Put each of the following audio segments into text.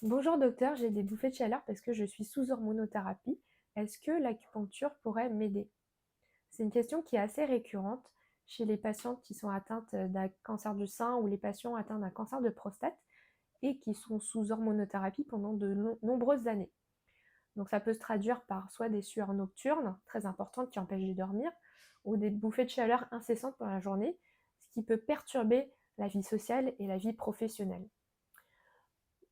Bonjour docteur, j'ai des bouffées de chaleur parce que je suis sous hormonothérapie. Est-ce que l'acupuncture pourrait m'aider? C'est une question qui est assez récurrente chez les patientes qui sont atteintes d'un cancer du sein ou les patients atteints d'un cancer de prostate et qui sont sous hormonothérapie pendant de nombreuses années. Donc ça peut se traduire par soit des sueurs nocturnes très importantes qui empêchent de dormir ou des bouffées de chaleur incessantes pendant la journée, ce qui peut perturber la vie sociale et la vie professionnelle.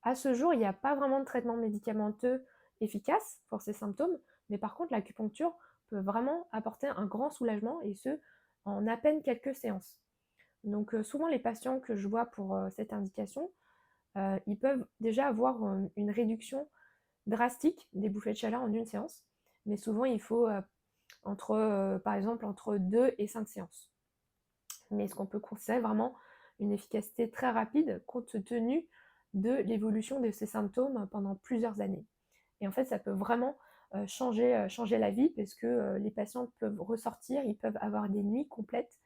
À ce jour, il n'y a pas vraiment de traitement médicamenteux efficace pour ces symptômes, mais par contre, l'acupuncture peut vraiment apporter un grand soulagement et ce, en à peine quelques séances. Donc souvent, les patients que je vois pour cette indication, ils peuvent déjà avoir une réduction drastique des bouffées de chaleur en une séance, mais souvent, il faut par exemple entre 2 et 5 séances. Mais ce qu'on peut considérer vraiment une efficacité très rapide compte tenu de l'évolution de ces symptômes pendant plusieurs années. Et en fait, ça peut vraiment changer la vie parce que les patients peuvent ressortir, ils peuvent avoir des nuits complètes.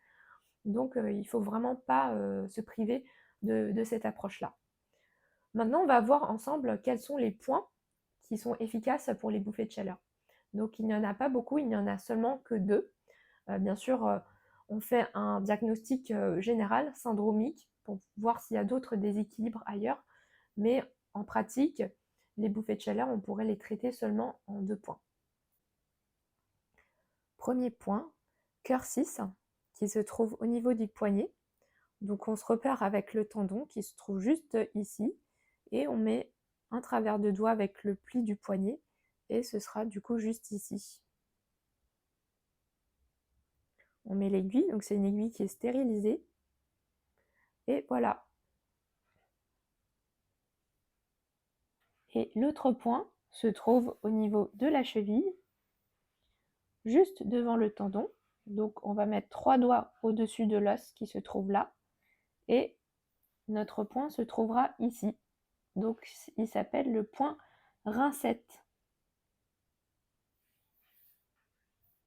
Donc, il ne faut vraiment pas se priver de cette approche-là. Maintenant, on va voir ensemble quels sont les points qui sont efficaces pour les bouffées de chaleur. Donc, il n'y en a pas beaucoup, il n'y en a seulement que deux. Bien sûr, on fait un diagnostic général, syndromique, pour voir s'il y a d'autres déséquilibres ailleurs. Mais en pratique, les bouffées de chaleur, on pourrait les traiter seulement en 2 points. Premier point, cœur 6, qui se trouve au niveau du poignet. Donc on se repère avec le tendon qui se trouve juste ici et on met un travers de doigt avec le pli du poignet et ce sera du coup juste ici. On met l'aiguille, donc c'est une aiguille qui est stérilisée et voilà. Et l'autre point se trouve au niveau de la cheville, juste devant le tendon. Donc on va mettre 3 doigts au-dessus de l'os qui se trouve là et notre point se trouvera ici. Donc il s'appelle le point rincette.